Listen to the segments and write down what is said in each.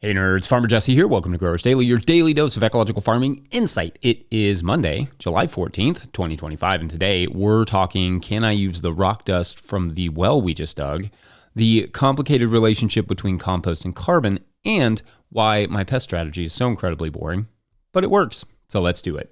Hey nerds, Farmer Jesse here. Welcome to Growers Daily, your daily dose of ecological farming insight. It is Monday, July 14th, 2025, and today we're talking, can I use the rock dust from the well we just dug, the complicated relationship between compost and carbon, and why my pest strategy is so incredibly boring, but it works. So let's do it.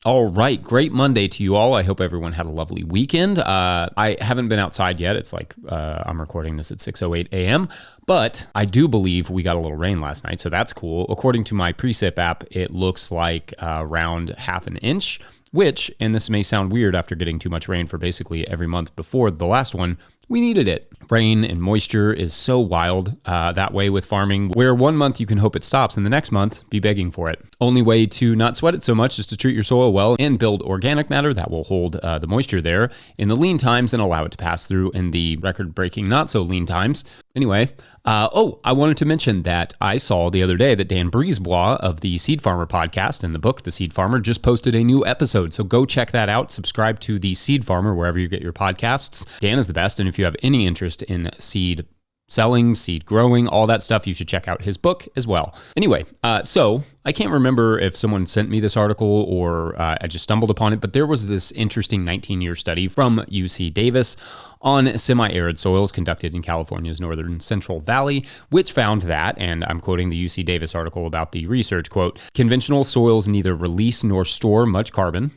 All right, great Monday to you all. I hope everyone had a lovely weekend. I haven't been outside yet. It's like I'm recording this at 6:08 a.m., but I do believe we got a little rain last night, so that's cool. According to my Precip app, it looks like around half an inch, which, and this may sound weird after getting too much rain for basically every month before the last one, we needed it. Rain and moisture is so wild that way with farming, where one month you can hope it stops and the next month be begging for it. Only way to not sweat it so much is to treat your soil well and build organic matter that will hold the moisture there in the lean times and allow it to pass through in the record-breaking not so lean times. Anyway, I wanted to mention that I saw the other day that Dan Brisebois of the Seed Farmer podcast and the book The Seed Farmer just posted a new episode. So go check that out. Subscribe to The Seed Farmer wherever you get your podcasts. Dan is the best, and if you have any interest in seed selling, seed growing, all that stuff, you should check out his book as well. Anyway, so I can't remember if someone sent me this article or I just stumbled upon it, but there was this interesting 19-year study from UC Davis on semi-arid soils conducted in California's northern Central Valley, which found that, and I'm quoting the UC Davis article about the research, quote, conventional soils neither release nor store much carbon.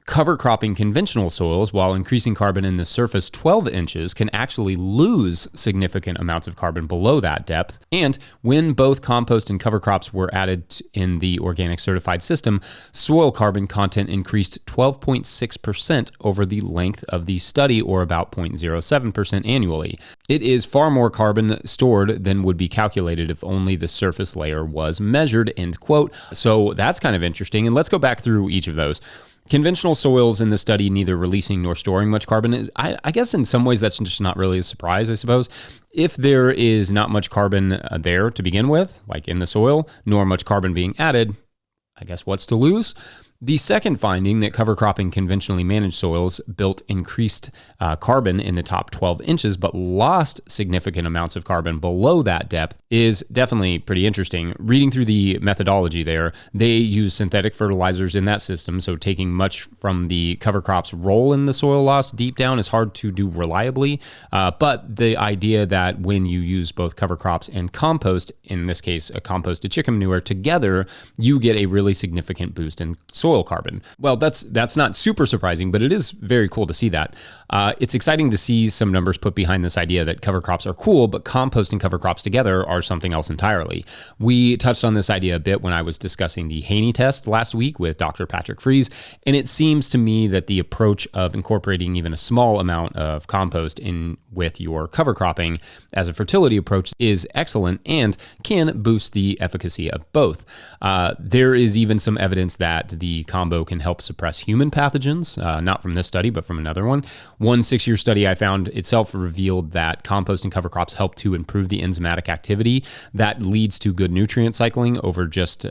Cover cropping conventional soils while increasing carbon in the surface 12 inches can actually lose significant amounts of carbon below that depth. And when both compost and cover crops were added in the organic certified system, soil carbon content increased 12.6% over the length of the study, or about 0.07% annually. It is far more carbon stored than would be calculated if only the surface layer was measured, end quote. So that's kind of interesting. And let's go back through each of those. Conventional soils in the study neither releasing nor storing much carbon. I guess in some ways that's just not really a surprise, I suppose. If there is not much carbon there to begin with, like in the soil, nor much carbon being added, I guess what's to lose? The second finding, that cover cropping conventionally managed soils built increased carbon in the top 12 inches, but lost significant amounts of carbon below that depth, is definitely pretty interesting. Reading through the methodology there, they use synthetic fertilizers in that system, so taking much from the cover crop's role in the soil loss deep down is hard to do reliably, but the idea that when you use both cover crops and compost, in this case a composted chicken manure, together, you get a really significant boost in soil carbon. Well, that's not super surprising, but it is very cool to see that. It's exciting to see some numbers put behind this idea that cover crops are cool, but compost and cover crops together are something else entirely. We touched on this idea a bit when I was discussing the Haney test last week with Dr. Patrick Fries, and it seems to me that the approach of incorporating even a small amount of compost in with your cover cropping as a fertility approach is excellent and can boost the efficacy of both. There is even some evidence that the combo can help suppress human pathogens, not from this study, but from another one. One 6-year study I found itself revealed that compost and cover crops help to improve the enzymatic activity that leads to good nutrient cycling over just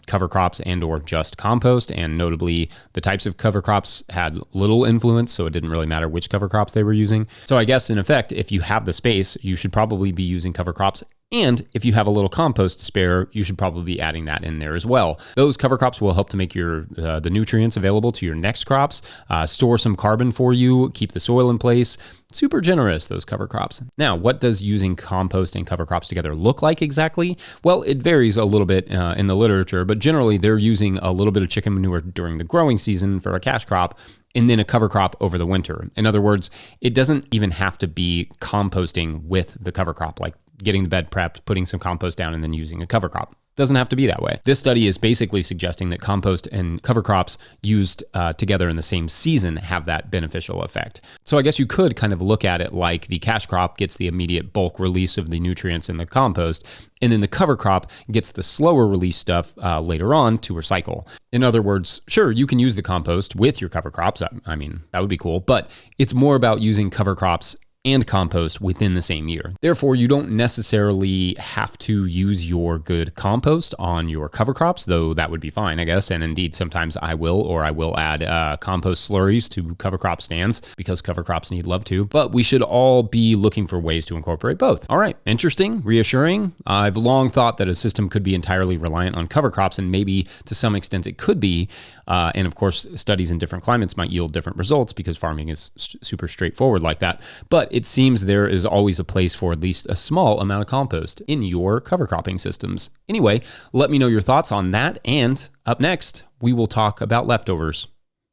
cover crops and or just compost. And notably, the types of cover crops had little influence, so it didn't really matter which cover crops they were using. So I guess in effect, if you have the space, you should probably be using cover crops. And if you have a little compost to spare, you should probably be adding that in there as well. Those cover crops will help to make your the nutrients available to your next crops, store some carbon for you, keep the soil in place. Super generous, those cover crops. Now, what does using compost and cover crops together look like exactly? Well, it varies a little bit in the literature, but generally they're using a little bit of chicken manure during the growing season for a cash crop, and then a cover crop over the winter. In other words, it doesn't even have to be composting with the cover crop, like getting the bed prepped, putting some compost down, and then using a cover crop. Doesn't have to be that way. This study is basically suggesting that compost and cover crops used together in the same season have that beneficial effect. So I guess you could kind of look at it like the cash crop gets the immediate bulk release of the nutrients in the compost, and then the cover crop gets the slower release stuff later on to recycle. In other words, sure, you can use the compost with your cover crops. I mean, that would be cool, but it's more about using cover crops and compost within the same year. Therefore, you don't necessarily have to use your good compost on your cover crops, though that would be fine, I guess. And indeed, sometimes I will add compost slurries to cover crop stands because cover crops need love too. But we should all be looking for ways to incorporate both. All right, interesting, reassuring. I've long thought that a system could be entirely reliant on cover crops, and maybe to some extent it could be. And of course, studies in different climates might yield different results because farming is super straightforward like that. But it seems there is always a place for at least a small amount of compost in your cover cropping systems. Anyway, let me know your thoughts on that. And up next, we will talk about leftovers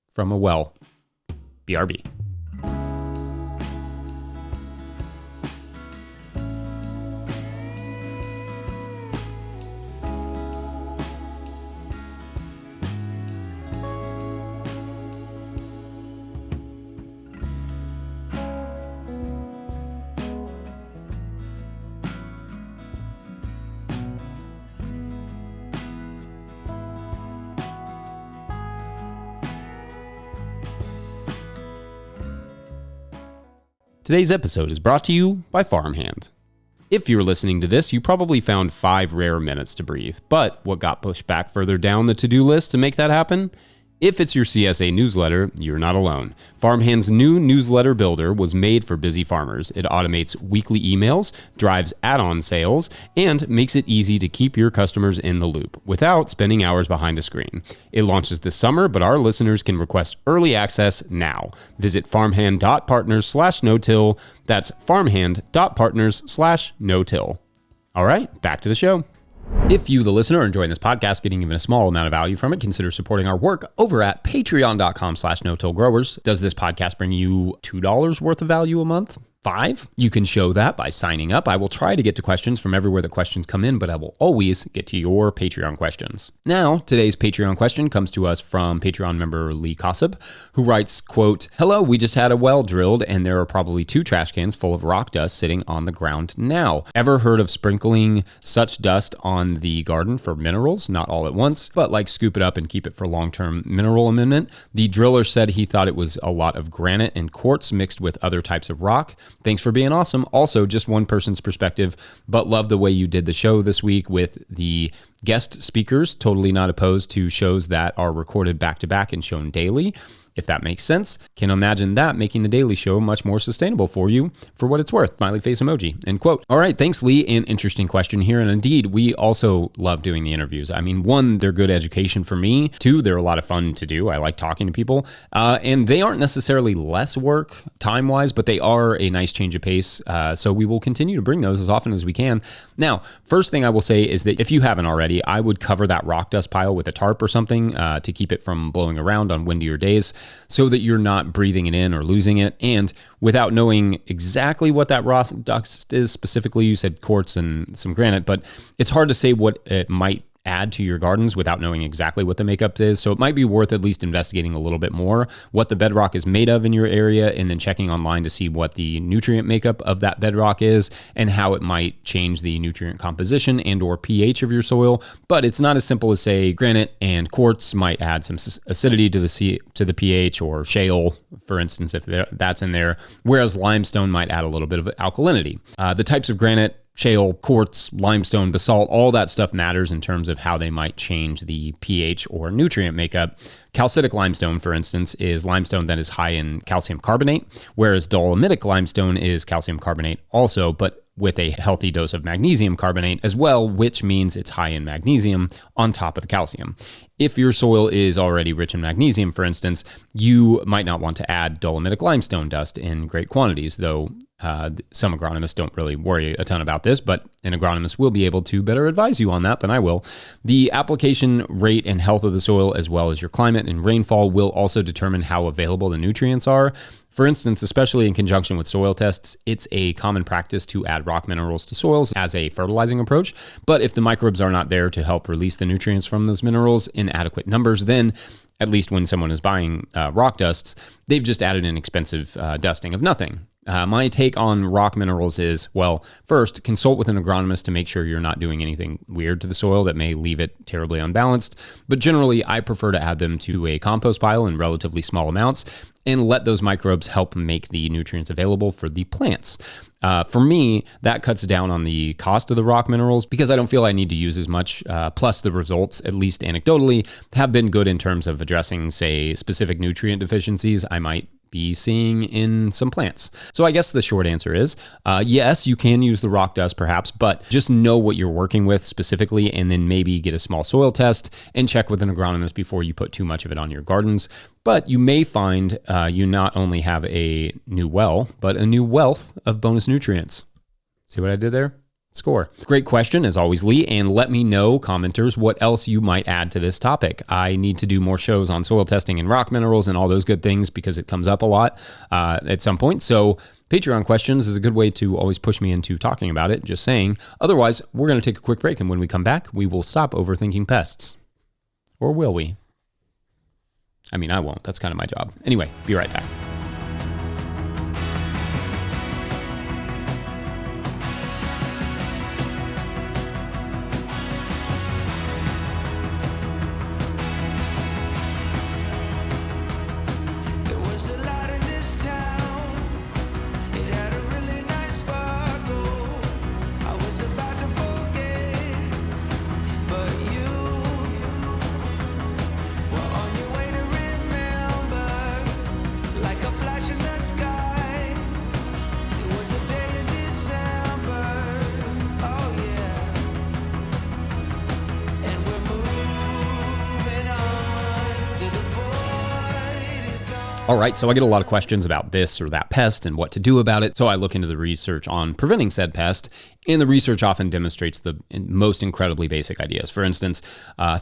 from a well. BRB. Today's episode is brought to you by Farmhand. If you're listening to this, you probably found 5 rare minutes to breathe. But what got pushed back further down the to-do list to make that happen? If it's your CSA newsletter, you're not alone. Farmhand's new newsletter builder was made for busy farmers. It automates weekly emails, drives add-on sales, and makes it easy to keep your customers in the loop without spending hours behind a screen. It launches this summer, but our listeners can request early access now. Visit farmhand.partners/no-till. That's farmhand.partners/no-till. All right, back to the show. If you, the listener, are enjoying this podcast, getting even a small amount of value from it, consider supporting our work over at patreon.com/no-till-growers. Does this podcast bring you $2 worth of value a month? 5? You can show that by signing up. I will try to get to questions from everywhere the questions come in, but I will always get to your Patreon questions. Now, today's Patreon question comes to us from Patreon member Lee Kossab, who writes, quote, "Hello, we just had a well drilled and there are probably 2 trash cans full of rock dust sitting on the ground now. Ever heard of sprinkling such dust on the garden for minerals? Not all at once, but like scoop it up and keep it for long-term mineral amendment. The driller said he thought it was a lot of granite and quartz mixed with other types of rock. Thanks for being awesome. Also, just one person's perspective, but love the way you did the show this week with the guest speakers. Totally not opposed to shows that are recorded back to back and shown daily, if that makes sense. Can imagine that making the daily show much more sustainable for you for what it's worth. Smiley face emoji." End quote. All right, thanks, Lee. An interesting question here. And indeed, we also love doing the interviews. I mean, 1, they're good education for me. 2, they're a lot of fun to do. I like talking to people. And they aren't necessarily less work time-wise, but they are a nice change of pace. So we will continue to bring those as often as we can. Now, first thing I will say is that if you haven't already, I would cover that rock dust pile with a tarp or something to keep it from blowing around on windier days, so that you're not breathing it in or losing it. And without knowing exactly what that rock dust is specifically, you said quartz and some granite, but it's hard to say what it might add to your gardens without knowing exactly what the makeup is. So it might be worth at least investigating a little bit more what the bedrock is made of in your area, and then checking online to see what the nutrient makeup of that bedrock is and how it might change the nutrient composition and or pH of your soil. But it's not as simple as say granite and quartz might add some acidity to the pH, or shale, for instance, if that's in there, whereas limestone might add a little bit of alkalinity. The types of granite, shale, quartz, limestone, basalt, all that stuff matters in terms of how they might change the pH or nutrient makeup. Calcitic limestone, for instance, is limestone that is high in calcium carbonate, whereas dolomitic limestone is calcium carbonate also, but with a healthy dose of magnesium carbonate as well, which means it's high in magnesium on top of the calcium. If your soil is already rich in magnesium, for instance, you might not want to add dolomitic limestone dust in great quantities, though some agronomists don't really worry a ton about this, but an agronomist will be able to better advise you on that than I will. The application rate and health of the soil, as well as your climate and rainfall, will also determine how available the nutrients are. For instance, especially in conjunction with soil tests, it's a common practice to add rock minerals to soils as a fertilizing approach. But if the microbes are not there to help release the nutrients from those minerals in adequate numbers, then at least when someone is buying rock dusts, they've just added an expensive dusting of nothing. My take on rock minerals is, well, first, consult with an agronomist to make sure you're not doing anything weird to the soil that may leave it terribly unbalanced. But generally, I prefer to add them to a compost pile in relatively small amounts and let those microbes help make the nutrients available for the plants. For me, that cuts down on the cost of the rock minerals because I don't feel I need to use as much. Plus, the results, at least anecdotally, have been good in terms of addressing, say, specific nutrient deficiencies I might be seeing in some plants. So I guess the short answer is, yes, you can use the rock dust perhaps, but just know what you're working with specifically, and then maybe get a small soil test and check with an agronomist before you put too much of it on your gardens. But you may find you not only have a new well, but a new wealth of bonus nutrients. See what I did there? Score. Great question, as always, Lee, and let me know, commenters, what else you might add to this topic. I need to do more shows on soil testing and rock minerals and all those good things because it comes up a lot at some point. So Patreon questions is a good way to always push me into talking about it, just saying. Otherwise, we're going to take a quick break, and when we come back, we will stop overthinking pests. Or will we? I mean, I won't. That's kind of my job. Anyway, be right back. All right, so I get a lot of questions about this or that pest and what to do about it. So I look into the research on preventing said pest, and the research often demonstrates the most incredibly basic ideas. For instance,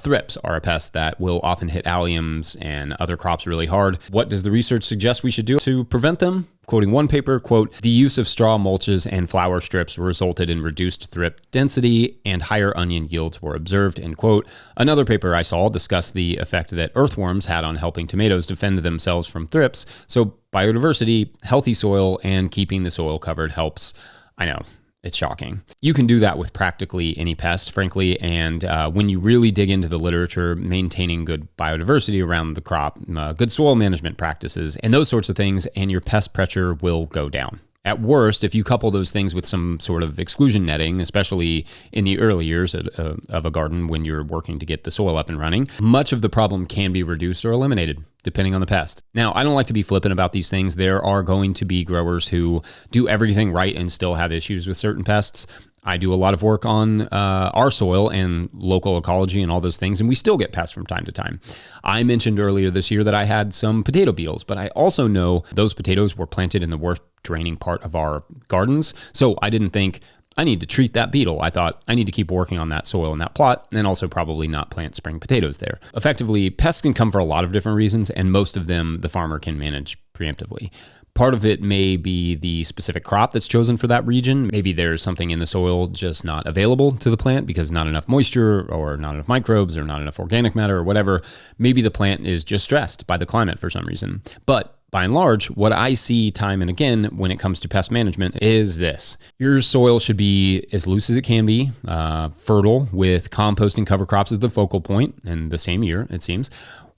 thrips are a pest that will often hit alliums and other crops really hard. What does the research suggest we should do to prevent them? Quoting one paper, quote, the use of straw mulches and flower strips resulted in reduced thrip density and higher onion yields were observed, end quote. Another paper I saw discussed the effect that earthworms had on helping tomatoes defend themselves from thrips. So biodiversity, healthy soil, and keeping the soil covered helps. I know. It's shocking. You can do that with practically any pest, frankly, and when you really dig into the literature, maintaining good biodiversity around the crop, good soil management practices, and those sorts of things, and your pest pressure will go down. At worst, if you couple those things with some sort of exclusion netting, especially in the early years of a garden when you're working to get the soil up and running, much of the problem can be reduced or eliminated, depending on the pest. Now, I don't like to be flippant about these things. There are going to be growers who do everything right and still have issues with certain pests. I do a lot of work on our soil and local ecology and all those things, and we still get pests from time to time. I mentioned earlier this year that I had some potato beetles, but I also know those potatoes were planted in the worst draining part of our gardens, so I didn't think I need to treat that beetle. I thought I need to keep working on that soil and that plot, and also probably not plant spring potatoes there. Effectively, pests can come for a lot of different reasons, and most of them the farmer can manage preemptively. Part of it may be the specific crop that's chosen for that region. Maybe there's something in the soil just not available to the plant because not enough moisture or not enough microbes or not enough organic matter or whatever. Maybe the plant is just stressed by the climate for some reason. But by and large, what I see time and again when it comes to pest management is this. Your soil should be as loose as it can be, fertile, with compost and cover crops as the focal point, in the same year, it seems,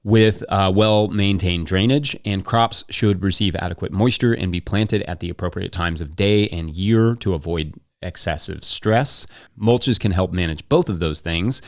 with well-maintained drainage, and crops should receive adequate moisture and be planted at the appropriate times of day and year to avoid excessive stress. Mulches can help manage both of those things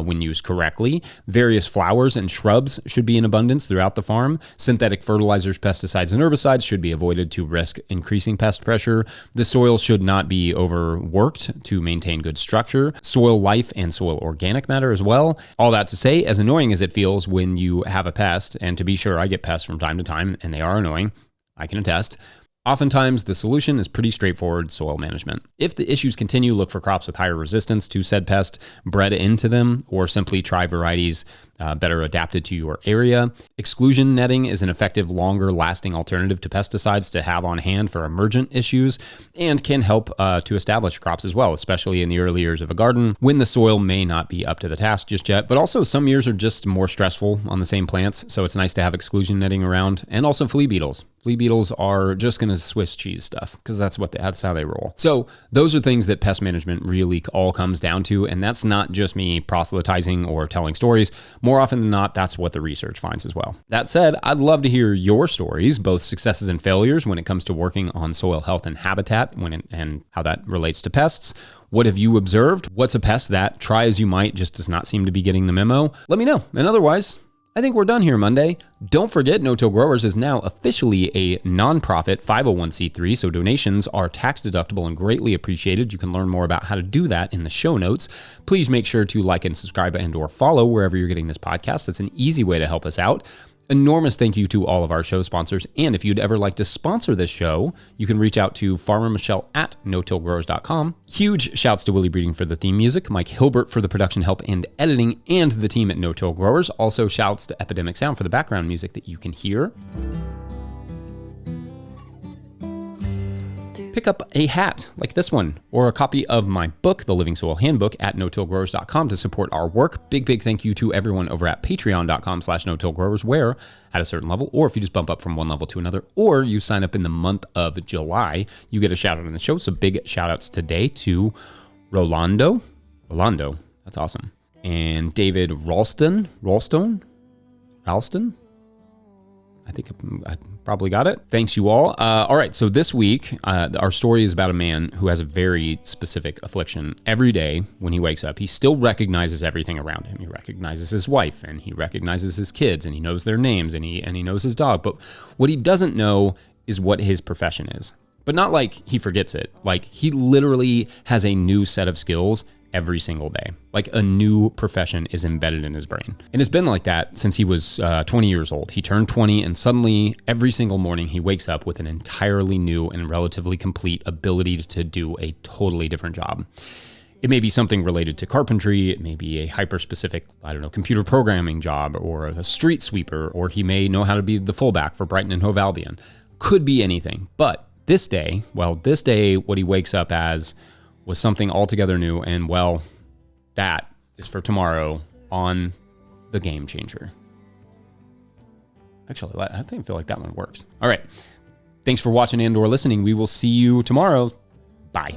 when used correctly. Various flowers and shrubs should be in abundance throughout the farm. Synthetic fertilizers, pesticides, and herbicides should be avoided to risk increasing pest pressure. The soil should not be overworked to maintain good structure. Soil life and soil organic matter as well. All that to say, as annoying as it feels when you have a pest, and to be sure, I get pests from time to time, and they are annoying, I can attest. Oftentimes, the solution is pretty straightforward: soil management. If the issues continue, look for crops with higher resistance to said pest bred into them, or simply try varieties better adapted to your area. Exclusion netting is an effective, longer-lasting alternative to pesticides to have on hand for emergent issues and can help to establish crops as well, especially in the early years of a garden when the soil may not be up to the task just yet. But also some years are just more stressful on the same plants, so it's nice to have exclusion netting around. And also flea beetles. Flea beetles are just going to Swiss cheese stuff because that's how they roll. So those are things that pest management really all comes down to. And that's not just me proselytizing or telling stories. More often than not, that's what the research finds as well. That said, I'd love to hear your stories, both successes and failures when it comes to working on soil health and habitat and how that relates to pests. What have you observed? What's a pest that, try as you might, just does not seem to be getting the memo? Let me know. And otherwise, I think we're done here Monday. Don't forget, No-Till Growers is now officially a nonprofit 501c3, so donations are tax deductible and greatly appreciated. You can learn more about how to do that in the show notes. Please make sure to like and subscribe and or follow wherever you're getting this podcast. That's an easy way to help us out. Enormous thank you to all of our show sponsors. And if you'd ever like to sponsor this show, you can reach out to Farmer Michelle at no-tillgrowers.com. Huge shouts to Willie Breeding for the theme music, Mike Hilbert for the production help and editing, and the team at No-Till Growers. Also shouts to Epidemic Sound for the background music that you can hear. Pick up a hat like this one or a copy of my book, The Living Soil Handbook, at no-tillgrowers.com to support our work. Big thank you to everyone over at patreon.com/no-tillgrowers, where at a certain level, or if you just bump up from one level to another, or you sign up in the month of July, you get a shout out on the show. So big shout outs today to Rolando, that's awesome. And David Ralston. I think I probably got it. Thanks, you all. All right, so this week, our story is about a man who has a very specific affliction. Every day when he wakes up, he still recognizes everything around him. He recognizes his wife, and he recognizes his kids, and he knows their names, and he knows his dog. But what he doesn't know is what his profession is. But not like he forgets it. Like, he literally has a new set of skills every single day. Like, a new profession is embedded in his brain. And it's been like that since he was 20 years old. He turned 20, and suddenly every single morning he wakes up with an entirely new and relatively complete ability to do a totally different job. It may be something related to carpentry. It may be a hyper-specific, computer programming job, or a street sweeper, or he may know how to be the fullback for Brighton and Hove Albion. Could be anything. But this day, what he wakes up as was something altogether new, and that is for tomorrow on The Game Changer. Actually, I feel like that one works. All right. Thanks for watching and or listening. We will see you tomorrow. Bye.